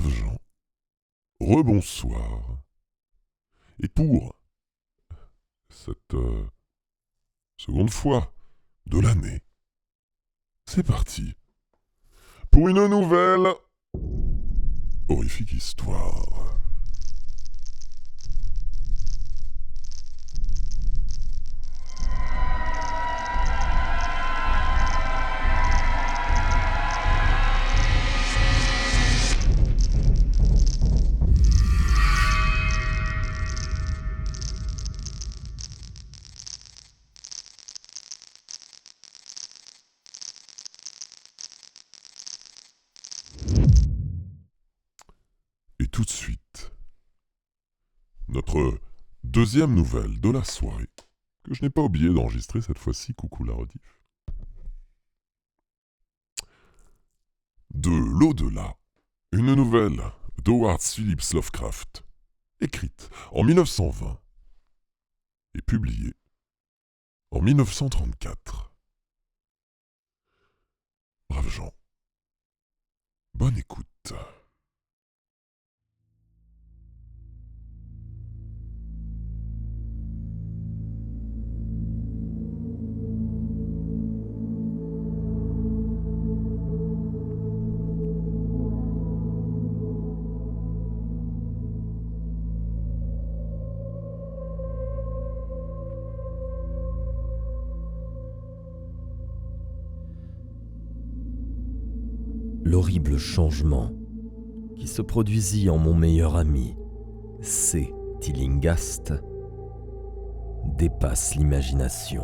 Braves gens, rebonsoir. Et pour cette seconde fois de l'année, c'est parti pour une nouvelle horrifique histoire. Et tout de suite, notre deuxième nouvelle de la soirée, que je n'ai pas oublié d'enregistrer cette fois-ci, coucou la rediff. De l'au-delà, une nouvelle d'Howard Phillips Lovecraft, écrite en 1920 et publiée en 1934. Braves gens, bonne écoute. L'horrible changement qui se produisit en mon meilleur ami, C. Tillinghast, dépasse l'imagination.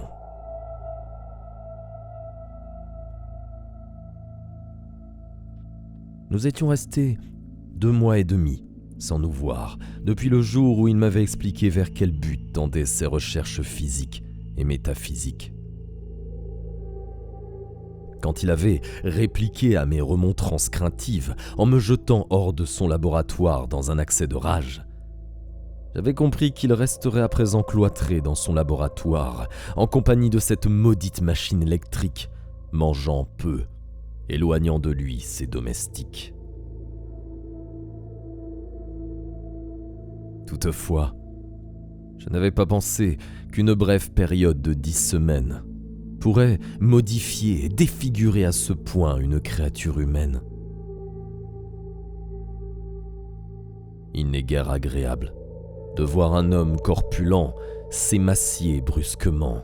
Nous étions restés 2 mois et demi sans nous voir, depuis le jour où il m'avait expliqué vers quel but tendaient ses recherches physiques et métaphysiques. Quand il avait répliqué à mes remontrances craintives en me jetant hors de son laboratoire dans un accès de rage, j'avais compris qu'il resterait à présent cloîtré dans son laboratoire, en compagnie de cette maudite machine électrique, mangeant peu, éloignant de lui ses domestiques. Toutefois, je n'avais pas pensé qu'une brève période de 10 semaines pourrait modifier et défigurer à ce point une créature humaine. Il n'est guère agréable de voir un homme corpulent s'émacier brusquement,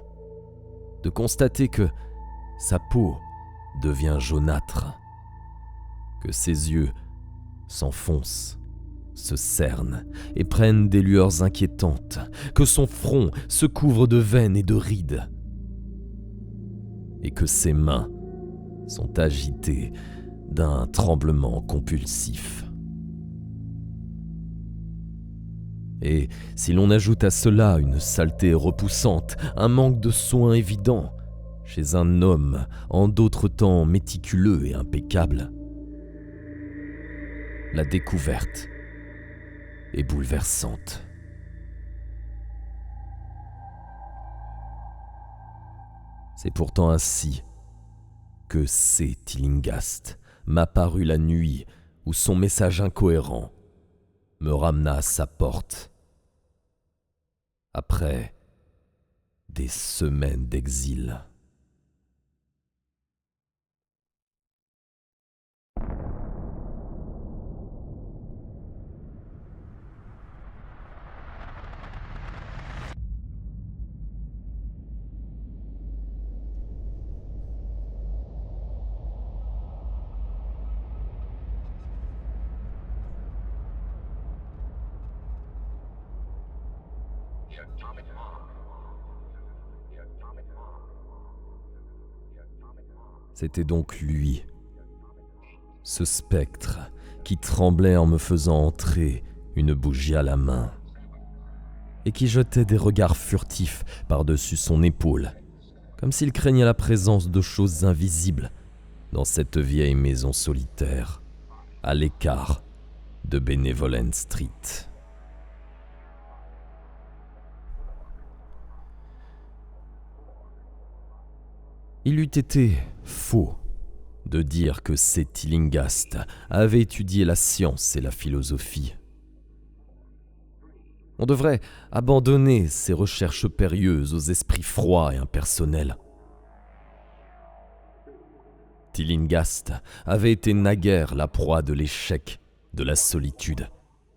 de constater que sa peau devient jaunâtre, que ses yeux s'enfoncent, se cernent et prennent des lueurs inquiétantes, que son front se couvre de veines et de rides, et que ses mains sont agitées d'un tremblement compulsif. Et si l'on ajoute à cela une saleté repoussante, un manque de soin évident, chez un homme en d'autres temps méticuleux et impeccable, la découverte est bouleversante. C'est pourtant ainsi que C. Tillinghast m'apparut la nuit où son message incohérent me ramena à sa porte, après des semaines d'exil. C'était donc lui, ce spectre qui tremblait en me faisant entrer une bougie à la main et qui jetait des regards furtifs par-dessus son épaule, comme s'il craignait la présence de choses invisibles dans cette vieille maison solitaire, à l'écart de Benevolent Street. Il eût été faux de dire que ces Tillinghast avaient étudié la science et la philosophie. On devrait abandonner ces recherches périlleuses aux esprits froids et impersonnels. Tillinghast avait été naguère la proie de l'échec, de la solitude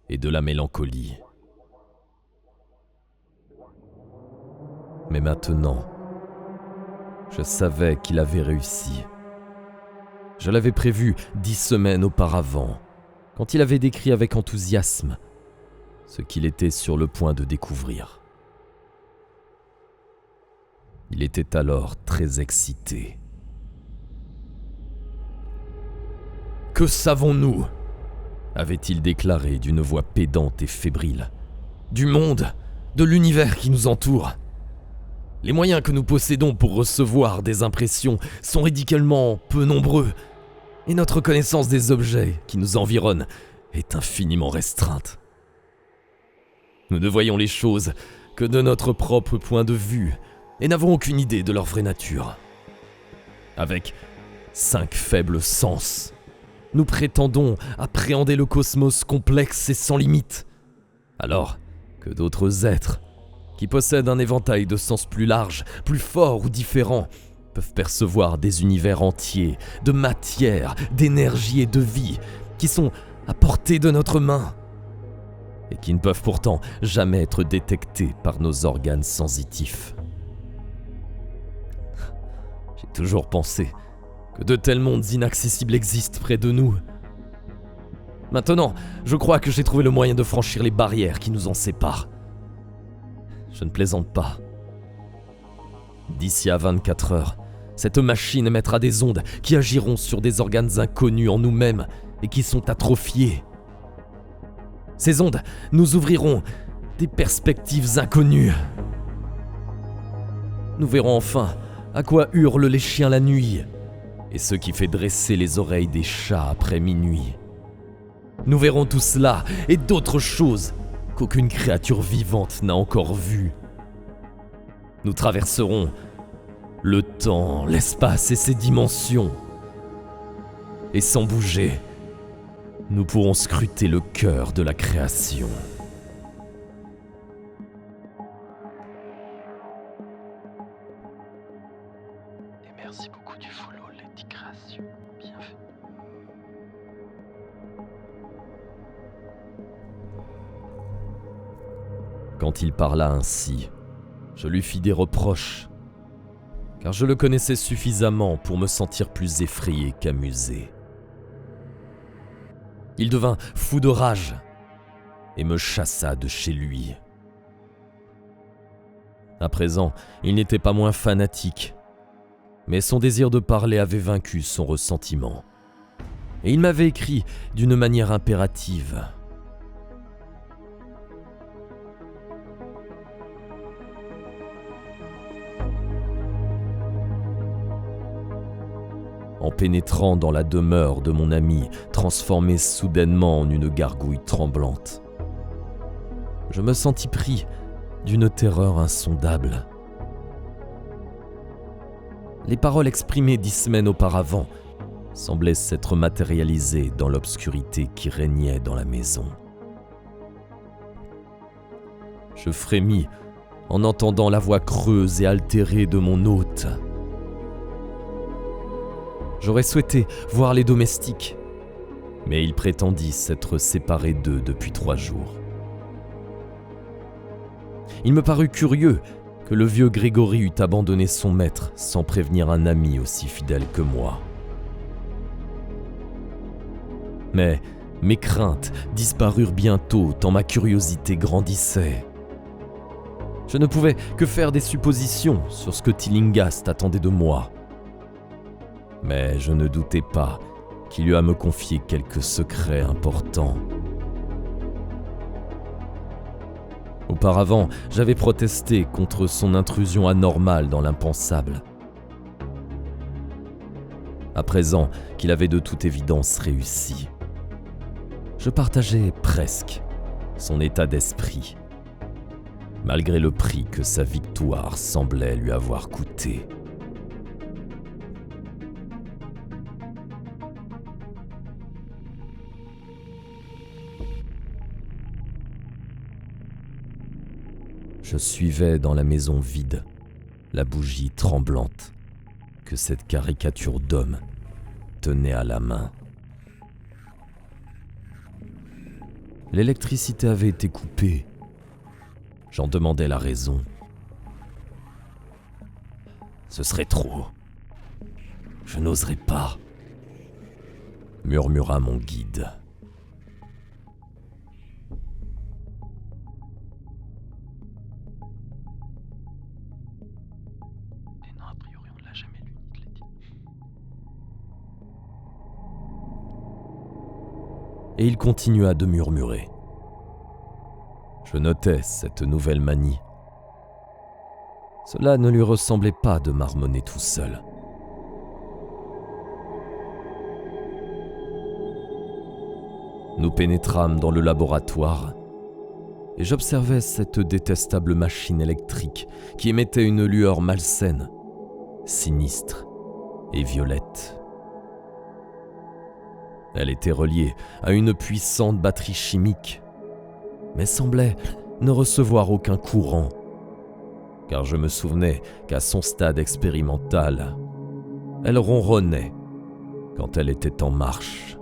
et de la mélancolie. Mais maintenant, je savais qu'il avait réussi. Je l'avais prévu 10 semaines auparavant, quand il avait décrit avec enthousiasme ce qu'il était sur le point de découvrir. Il était alors très excité. « Que savons-nous » avait-il déclaré d'une voix pédante et fébrile. « Du monde, de l'univers qui nous entoure. Les moyens que nous possédons pour recevoir des impressions sont ridiculement peu nombreux, et notre connaissance des objets qui nous environnent est infiniment restreinte. Nous ne voyons les choses que de notre propre point de vue et n'avons aucune idée de leur vraie nature. Avec 5 faibles sens, nous prétendons appréhender le cosmos complexe et sans limite, alors que d'autres êtres, qui possèdent un éventail de sens plus large, plus fort ou différent, peuvent percevoir des univers entiers de matière, d'énergie et de vie qui sont à portée de notre main et qui ne peuvent pourtant jamais être détectés par nos organes sensitifs. J'ai toujours pensé que de tels mondes inaccessibles existent près de nous. Maintenant, je crois que j'ai trouvé le moyen de franchir les barrières qui nous en séparent. Je ne plaisante pas. D'ici à 24 heures, cette machine émettra des ondes qui agiront sur des organes inconnus en nous-mêmes et qui sont atrophiés. Ces ondes nous ouvriront des perspectives inconnues. Nous verrons enfin à quoi hurlent les chiens la nuit et ce qui fait dresser les oreilles des chats après minuit. Nous verrons tout cela et d'autres choses qu'aucune créature vivante n'a encore vues. Nous traverserons le temps, l'espace et ses dimensions. Et sans bouger, nous pourrons scruter le cœur de la création. Et merci beaucoup du follow, Lady Création. Bien fait. Quand il parla ainsi, je lui fis des reproches, car je le connaissais suffisamment pour me sentir plus effrayé qu'amusé. Il devint fou de rage et me chassa de chez lui. À présent, il n'était pas moins fanatique, mais son désir de parler avait vaincu son ressentiment. Et il m'avait écrit d'une manière impérative. En pénétrant dans la demeure de mon ami, transformé soudainement en une gargouille tremblante, je me sentis pris d'une terreur insondable. Les paroles exprimées 10 semaines auparavant semblaient s'être matérialisées dans l'obscurité qui régnait dans la maison. Je frémis en entendant la voix creuse et altérée de mon hôte. J'aurais souhaité voir les domestiques, mais il prétendit s'être séparé d'eux depuis 3 jours. Il me parut curieux que le vieux Grégory eût abandonné son maître sans prévenir un ami aussi fidèle que moi. Mais mes craintes disparurent bientôt tant ma curiosité grandissait. Je ne pouvais que faire des suppositions sur ce que Tillinghast attendait de moi. Mais je ne doutais pas qu'il eût à me confier quelques secrets importants. Auparavant, j'avais protesté contre son intrusion anormale dans l'impensable. À présent qu'il avait de toute évidence réussi, je partageais presque son état d'esprit, malgré le prix que sa victoire semblait lui avoir coûté. Je suivais dans la maison vide la bougie tremblante que cette caricature d'homme tenait à la main. L'électricité avait été coupée. J'en demandais la raison. Ce serait trop. Je n'oserais pas, murmura mon guide. Et non, a priori, on ne l'a jamais lu, ni te l'a dit. Et il continua de murmurer. Je notais cette nouvelle manie. Cela ne lui ressemblait pas de marmonner tout seul. Nous pénétrâmes dans le laboratoire et j'observais cette détestable machine électrique qui émettait une lueur malsaine, sinistre et violette. Elle était reliée à une puissante batterie chimique, mais semblait ne recevoir aucun courant, car je me souvenais qu'à son stade expérimental, elle ronronnait quand elle était en marche.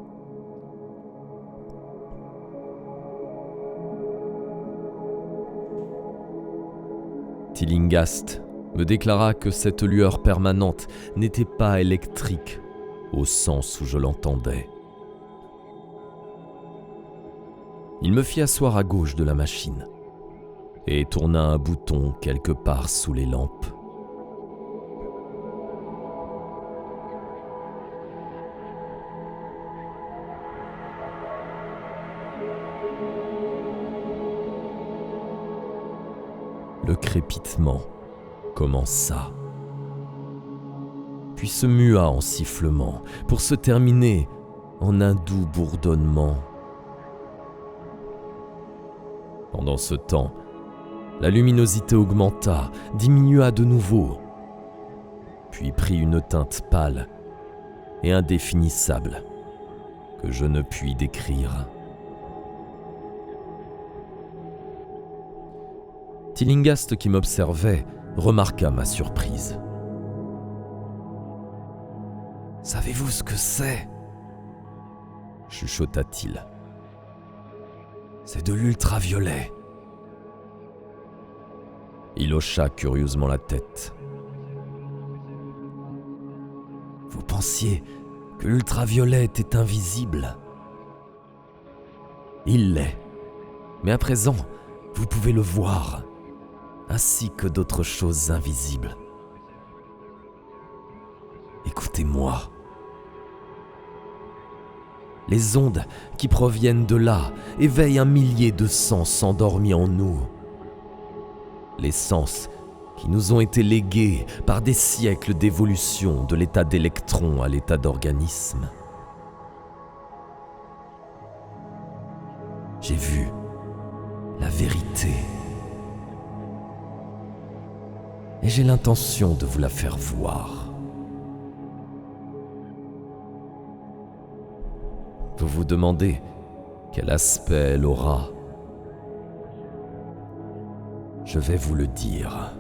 Tillinghast me déclara que cette lueur permanente n'était pas électrique au sens où je l'entendais. Il me fit asseoir à gauche de la machine et tourna un bouton quelque part sous les lampes. Le crépitement commença, puis se mua en sifflement pour se terminer en un doux bourdonnement. Pendant ce temps, la luminosité augmenta, diminua de nouveau, puis prit une teinte pâle et indéfinissable que je ne puis décrire. Tillinghast, qui m'observait, remarqua ma surprise. « Savez-vous ce que c'est » chuchota-t-il. « C'est de l'ultraviolet. » Il hocha curieusement la tête. « Vous pensiez que l'ultraviolet était invisible ? Il l'est, mais à présent, vous pouvez le voir, ainsi que d'autres choses invisibles. Écoutez-moi. Les ondes qui proviennent de là éveillent un millier de sens endormis en nous. Les sens qui nous ont été légués par des siècles d'évolution de l'état d'électron à l'état d'organisme. J'ai vu la vérité. Et j'ai l'intention de vous la faire voir. Vous vous demandez quel aspect elle aura. Je vais vous le dire.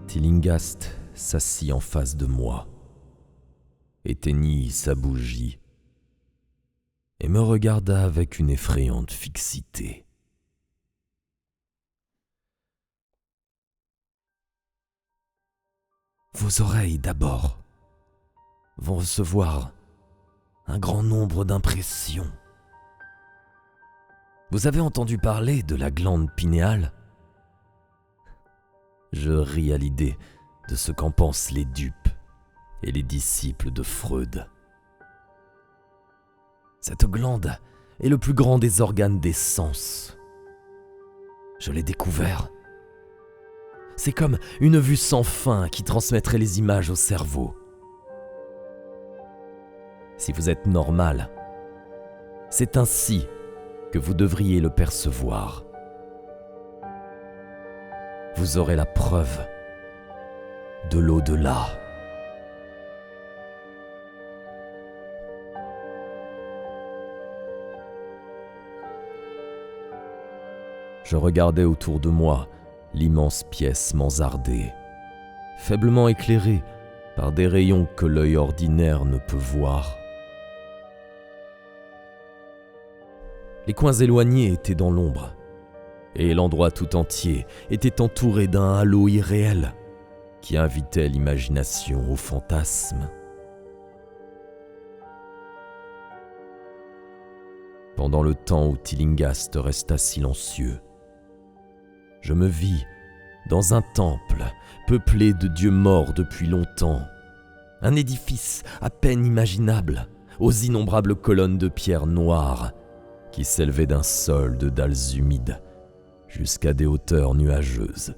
Tillinghast s'assit en face de moi, éteignit sa bougie et me regarda avec une effrayante fixité. Vos oreilles d'abord vont recevoir un grand nombre d'impressions. Vous avez entendu parler de la glande pinéale ? Je ris à l'idée de ce qu'en pensent les dupes et les disciples de Freud. Cette glande est le plus grand des organes des sens. Je l'ai découvert. C'est comme une vue sans fin qui transmettrait les images au cerveau. Si vous êtes normal, c'est ainsi que vous devriez le percevoir. Vous aurez la preuve de l'au-delà. Je regardais autour de moi l'immense pièce mansardée, faiblement éclairée par des rayons que l'œil ordinaire ne peut voir. Les coins éloignés étaient dans l'ombre, et l'endroit tout entier était entouré d'un halo irréel qui invitait l'imagination au fantasme. Pendant le temps où Tillinghast resta silencieux, je me vis dans un temple peuplé de dieux morts depuis longtemps, un édifice à peine imaginable aux innombrables colonnes de pierre noire qui s'élevaient d'un sol de dalles humides jusqu'à des hauteurs nuageuses,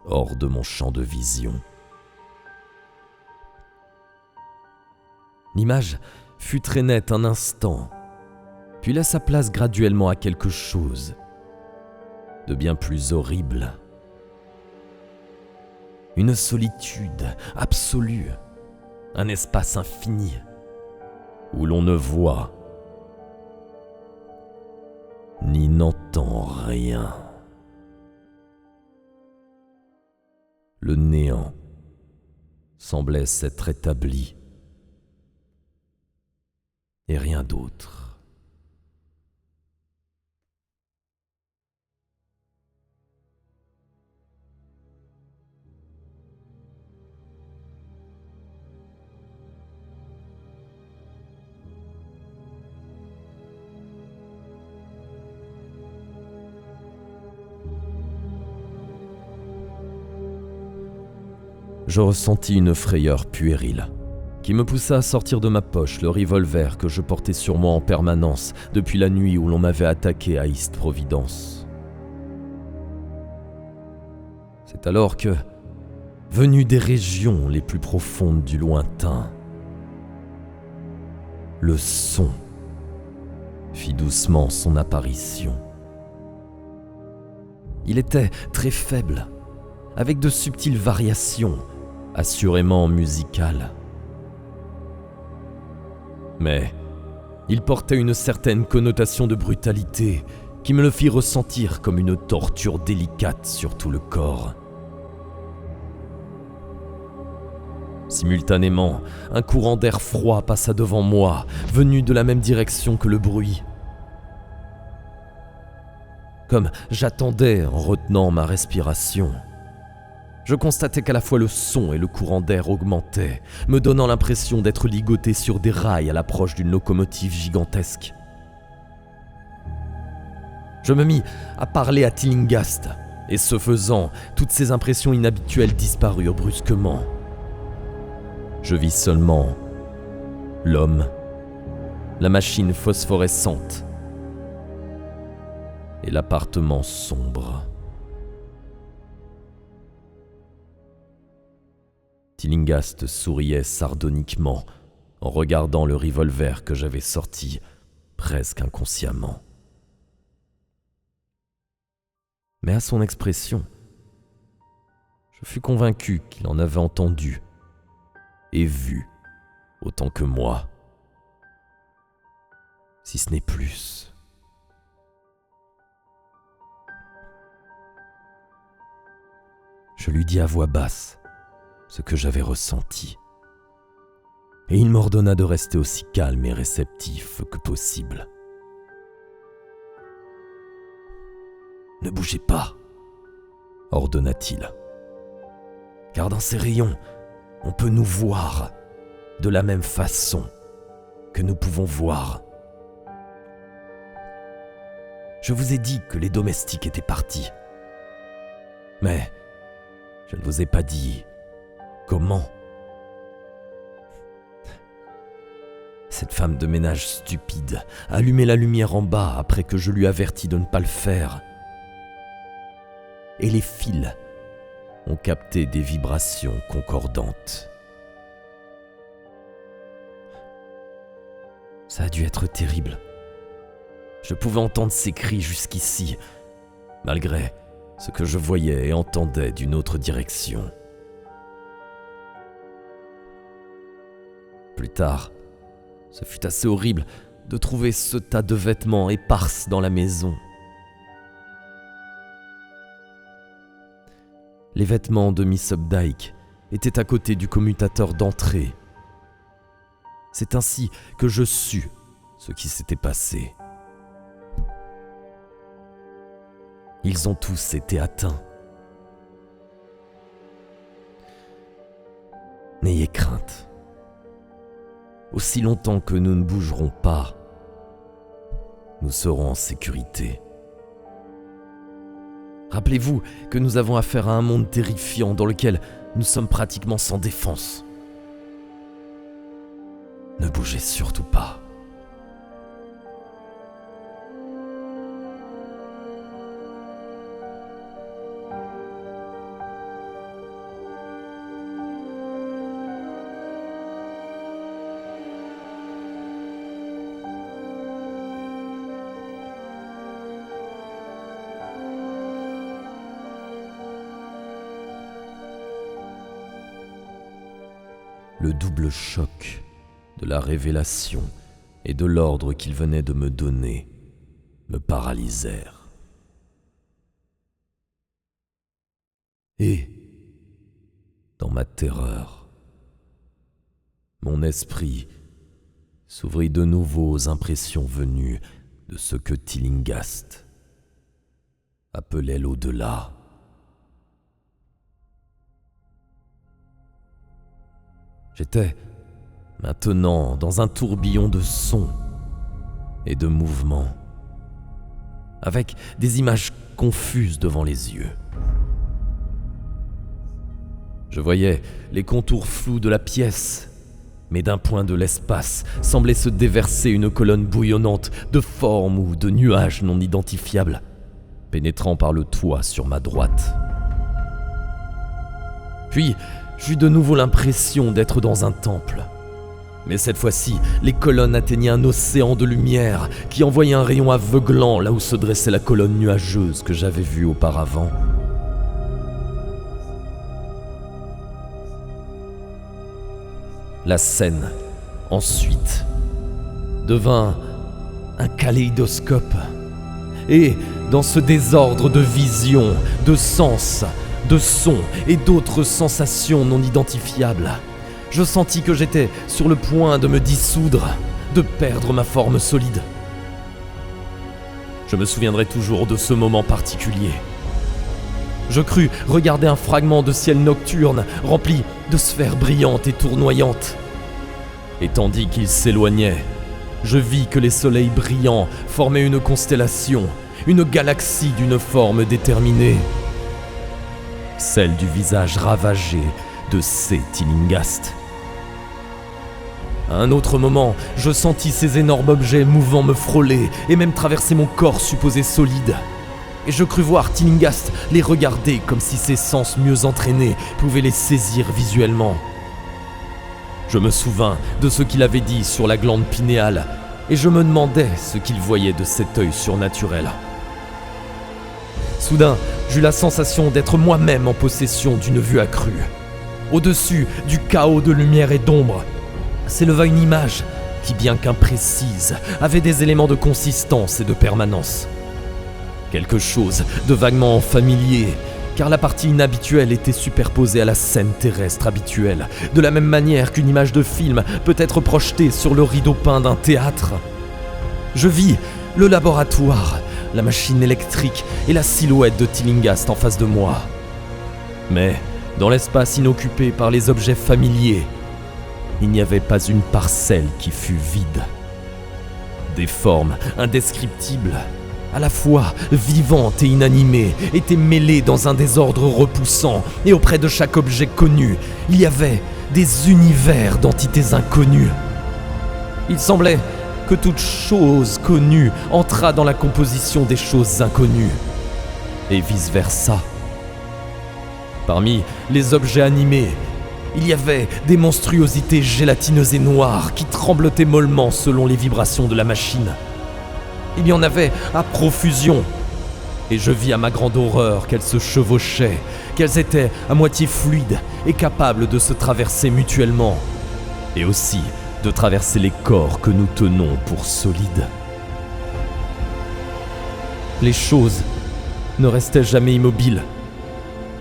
hors de mon champ de vision. L'image fut très nette un instant, puis laissa place graduellement à quelque chose de bien plus horrible. Une solitude absolue, un espace infini où l'on ne voit ni n'entend rien. Le néant semblait s'être établi et rien d'autre. Je ressentis une frayeur puérile qui me poussa à sortir de ma poche le revolver que je portais sur moi en permanence depuis la nuit où l'on m'avait attaqué à East Providence. C'est alors que, venu des régions les plus profondes du lointain, le son fit doucement son apparition. Il était très faible, avec de subtiles variations, assurément musicales. Mais il portait une certaine connotation de brutalité qui me le fit ressentir comme une torture délicate sur tout le corps. Simultanément, un courant d'air froid passa devant moi, venu de la même direction que le bruit. Comme j'attendais en retenant ma respiration, je constatais qu'à la fois le son et le courant d'air augmentaient, me donnant l'impression d'être ligoté sur des rails à l'approche d'une locomotive gigantesque. Je me mis à parler à Tillinghast, et ce faisant, toutes ces impressions inhabituelles disparurent brusquement. Je vis seulement l'homme, la machine phosphorescente et l'appartement sombre. Tillinghast souriait sardoniquement en regardant le revolver que j'avais sorti presque inconsciemment. Mais à son expression, je fus convaincu qu'il en avait entendu et vu autant que moi, si ce n'est plus. Je lui dis à voix basse ce que j'avais ressenti, et il m'ordonna de rester aussi calme et réceptif que possible. « Ne bougez pas !» ordonna-t-il. « Car dans ces rayons, on peut nous voir de la même façon que nous pouvons voir. Je vous ai dit que les domestiques étaient partis, mais je ne vous ai pas dit comment. Cette femme de ménage stupide allumait la lumière en bas après que je lui avertis de ne pas le faire. Et les fils ont capté des vibrations concordantes. Ça a dû être terrible. Je pouvais entendre ses cris jusqu'ici, malgré ce que je voyais et entendais d'une autre direction. Plus tard, ce fut assez horrible de trouver ce tas de vêtements épars dans la maison. Les vêtements de Miss Updike étaient à côté du commutateur d'entrée. C'est ainsi que je sus ce qui s'était passé. Ils ont tous été atteints. N'ayez crainte. Aussi longtemps que nous ne bougerons pas, nous serons en sécurité. Rappelez-vous que nous avons affaire à un monde terrifiant dans lequel nous sommes pratiquement sans défense. Ne bougez surtout pas. Le double choc de la révélation et de l'ordre qu'il venait de me donner me paralysèrent. Et, dans ma terreur, mon esprit s'ouvrit de nouveau aux impressions venues de ce que Tillinghast appelait l'au-delà. J'étais maintenant dans un tourbillon de sons et de mouvements, avec des images confuses devant les yeux. Je voyais les contours flous de la pièce, mais d'un point de l'espace semblait se déverser une colonne bouillonnante de formes ou de nuages non identifiables, pénétrant par le toit sur ma droite. Puis, j'eus de nouveau l'impression d'être dans un temple. Mais cette fois-ci, les colonnes atteignaient un océan de lumière qui envoyait un rayon aveuglant là où se dressait la colonne nuageuse que j'avais vue auparavant. La scène, ensuite, devint un kaléidoscope. Et, dans ce désordre de visions, de sens, de sons et d'autres sensations non identifiables, je sentis que j'étais sur le point de me dissoudre, de perdre ma forme solide. Je me souviendrai toujours de ce moment particulier. Je crus regarder un fragment de ciel nocturne rempli de sphères brillantes et tournoyantes. Et tandis qu'il s'éloignait, je vis que les soleils brillants formaient une constellation, une galaxie d'une forme déterminée. Celle du visage ravagé de C. Tillinghast. À un autre moment, je sentis ces énormes objets mouvants me frôler et même traverser mon corps supposé solide. Et je crus voir Tillinghast les regarder comme si ses sens mieux entraînés pouvaient les saisir visuellement. Je me souvins de ce qu'il avait dit sur la glande pinéale et je me demandais ce qu'il voyait de cet œil surnaturel. Soudain, j'eus la sensation d'être moi-même en possession d'une vue accrue. Au-dessus du chaos de lumière et d'ombre, s'éleva une image qui, bien qu'imprécise, avait des éléments de consistance et de permanence. Quelque chose de vaguement familier, car la partie inhabituelle était superposée à la scène terrestre habituelle, de la même manière qu'une image de film peut être projetée sur le rideau peint d'un théâtre. Je vis le laboratoire, la machine électrique et la silhouette de Tillinghast en face de moi. Mais, dans l'espace inoccupé par les objets familiers, il n'y avait pas une parcelle qui fût vide. Des formes indescriptibles, à la fois vivantes et inanimées, étaient mêlées dans un désordre repoussant, et auprès de chaque objet connu, il y avait des univers d'entités inconnues. Il semblait que toute chose connue entra dans la composition des choses inconnues, et vice-versa. Parmi les objets animés, il y avait des monstruosités gélatineuses et noires qui tremblotaient mollement selon les vibrations de la machine. Il y en avait à profusion, et je vis à ma grande horreur qu'elles se chevauchaient, qu'elles étaient à moitié fluides et capables de se traverser mutuellement, et aussi de traverser les corps que nous tenons pour solides. Les choses ne restaient jamais immobiles,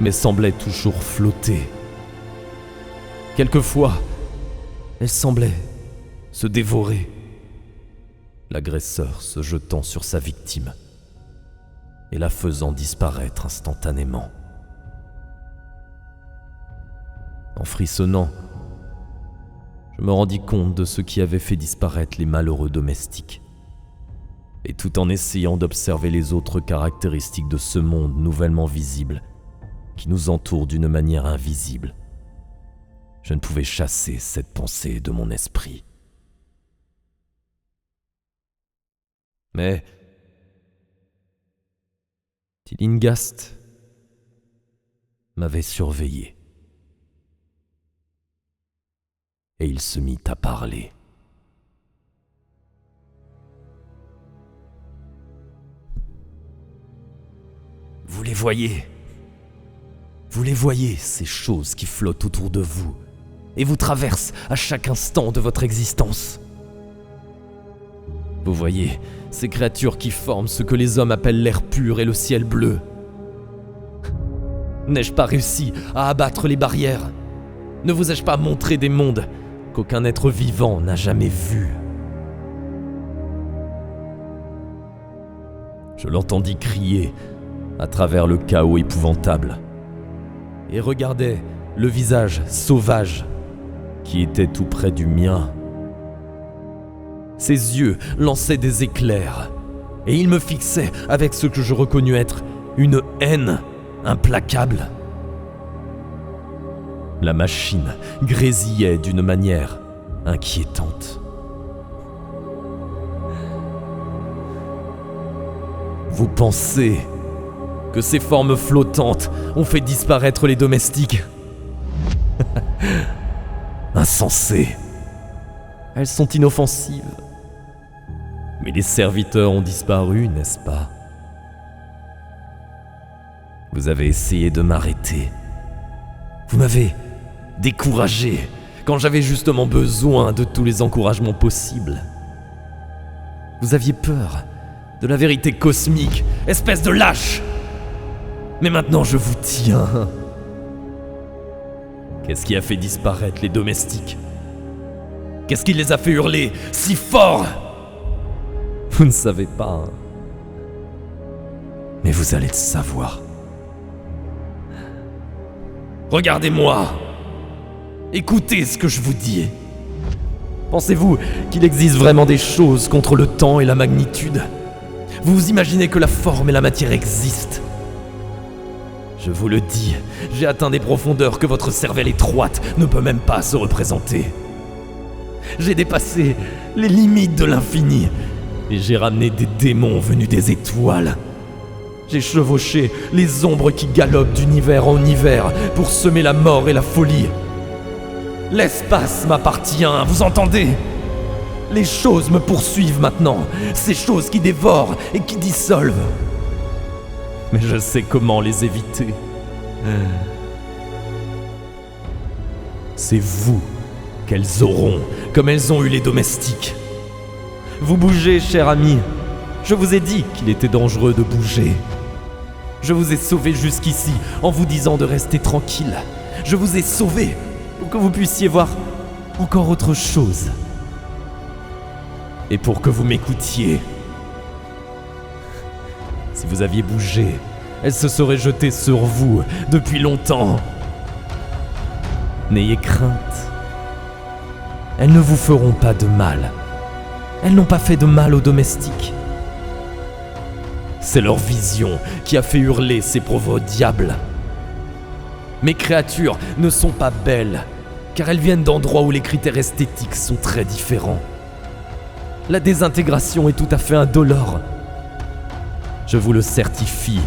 mais semblaient toujours flotter. Quelquefois, elles semblaient se dévorer, l'agresseur se jetant sur sa victime et la faisant disparaître instantanément. En frissonnant, je me rendis compte de ce qui avait fait disparaître les malheureux domestiques. Et tout en essayant d'observer les autres caractéristiques de ce monde nouvellement visible, qui nous entoure d'une manière invisible, je ne pouvais chasser cette pensée de mon esprit. Mais Tillinghast m'avait surveillé. Et il se mit à parler. Vous les voyez ? Vous les voyez, ces choses qui flottent autour de vous et vous traversent à chaque instant de votre existence. Vous voyez ces créatures qui forment ce que les hommes appellent l'air pur et le ciel bleu. N'ai-je pas réussi à abattre les barrières ? Ne vous ai-je pas montré des mondes qu'aucun être vivant n'a jamais vus ? Je l'entendis crier à travers le chaos épouvantable et regardais le visage sauvage qui était tout près du mien. Ses yeux lançaient des éclairs et il me fixait avec ce que je reconnus être une haine implacable. La machine grésillait d'une manière inquiétante. Vous pensez que ces formes flottantes ont fait disparaître les domestiques ? Insensé. Elles sont inoffensives. Mais les serviteurs ont disparu, n'est-ce pas ? Vous avez essayé de m'arrêter. Vous m'avez découragé quand j'avais justement besoin de tous les encouragements possibles. Vous aviez peur de la vérité cosmique, espèce de lâche. Mais maintenant je vous tiens. Qu'est-ce qui a fait disparaître les domestiques ? Qu'est-ce qui les a fait hurler si fort ? Vous ne savez pas, hein ? Mais vous allez le savoir. Regardez-moi. Écoutez ce que je vous dis. Pensez-vous qu'il existe vraiment des choses contre le temps et la magnitude ? Vous vous imaginez que la forme et la matière existent ? Je vous le dis, j'ai atteint des profondeurs que votre cervelle étroite ne peut même pas se représenter. J'ai dépassé les limites de l'infini et j'ai ramené des démons venus des étoiles. J'ai chevauché les ombres qui galopent d'univers en univers pour semer la mort et la folie. L'espace m'appartient, vous entendez ? Les choses me poursuivent maintenant, ces choses qui dévorent et qui dissolvent. Mais je sais comment les éviter. C'est vous qu'elles auront, comme elles ont eu les domestiques. Vous bougez, cher ami. Je vous ai dit qu'il était dangereux de bouger. Je vous ai sauvé jusqu'ici en vous disant de rester tranquille. Je vous ai sauvé pour que vous puissiez voir encore autre chose. Et pour que vous m'écoutiez. Si vous aviez bougé, elle se serait jetée sur vous depuis longtemps. N'ayez crainte. Elles ne vous feront pas de mal. Elles n'ont pas fait de mal aux domestiques. C'est leur vision qui a fait hurler ces pauvres diables. Mes créatures ne sont pas belles, car elles viennent d'endroits où les critères esthétiques sont très différents. La désintégration est tout à fait indolore. Je vous le certifie.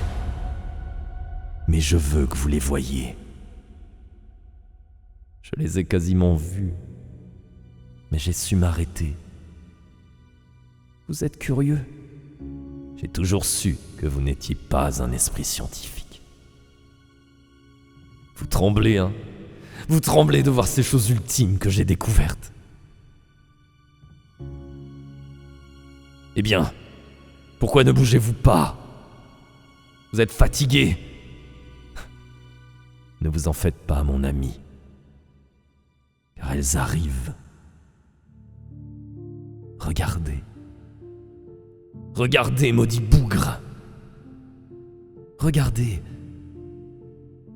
Mais je veux que vous les voyiez. Je les ai quasiment vus, mais j'ai su m'arrêter. Vous êtes curieux ? J'ai toujours su que vous n'étiez pas un esprit scientifique. Vous tremblez, hein ? Vous tremblez de voir ces choses ultimes que j'ai découvertes. Eh bien, pourquoi ne bougez-vous pas? Vous êtes fatigué. Ne vous en faites pas, mon ami, car elles arrivent. Regardez. Regardez, maudit bougre. Regardez.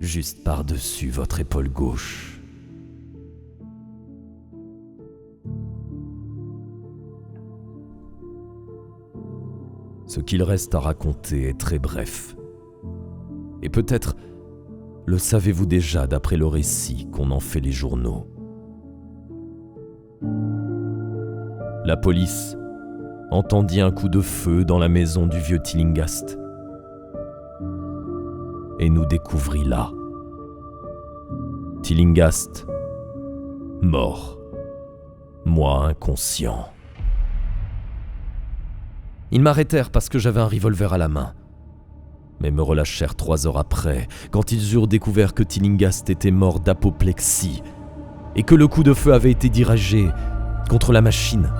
Juste par-dessus votre épaule gauche. Ce qu'il reste à raconter est très bref. Et peut-être le savez-vous déjà d'après le récit qu'on en fait les journaux. La police entendit un coup de feu dans la maison du vieux Tillinghast et nous découvrit là. Tillinghast, mort, moi inconscient. Ils m'arrêtèrent parce que j'avais un revolver à la main, mais me relâchèrent 3 heures après, quand ils eurent découvert que Tillinghast était mort d'apoplexie et que le coup de feu avait été dirigé contre la machine,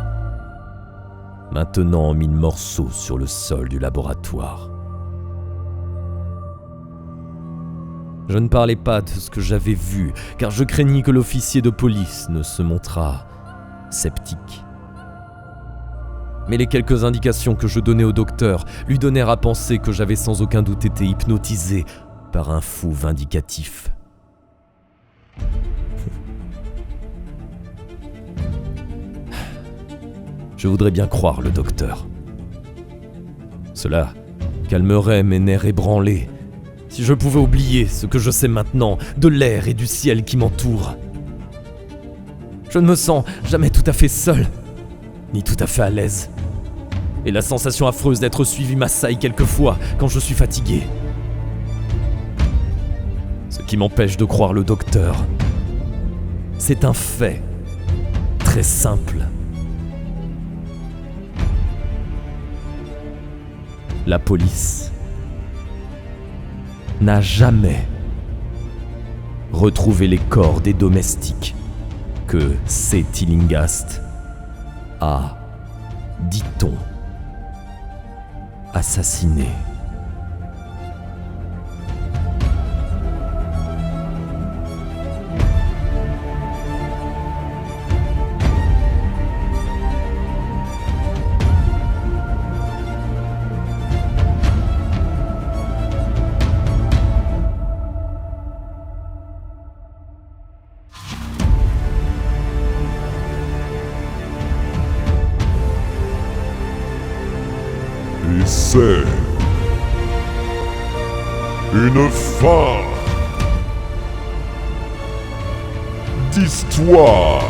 maintenant en 1000 morceaux sur le sol du laboratoire. Je ne parlais pas de ce que j'avais vu, car je craignais que l'officier de police ne se montrât sceptique. Mais les quelques indications que je donnais au docteur lui donnèrent à penser que j'avais sans aucun doute été hypnotisé par un fou vindicatif. Je voudrais bien croire le docteur. Cela calmerait mes nerfs ébranlés si je pouvais oublier ce que je sais maintenant de l'air et du ciel qui m'entourent. Je ne me sens jamais tout à fait seul, ni tout à fait à l'aise. Et la sensation affreuse d'être suivi m'assaille quelquefois quand je suis fatigué. Ce qui m'empêche de croire le docteur, c'est un fait très simple. La police n'a jamais retrouvé les corps des domestiques que C. Tillinghast a, dit-on, assassinés. Et c'est une fin d'histoire.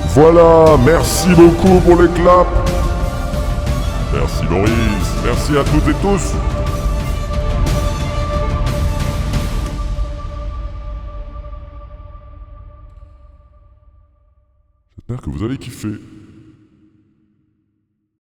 Voilà, merci beaucoup pour les claps. Merci Loris, merci à toutes et tous. J'espère que vous allez kiffer.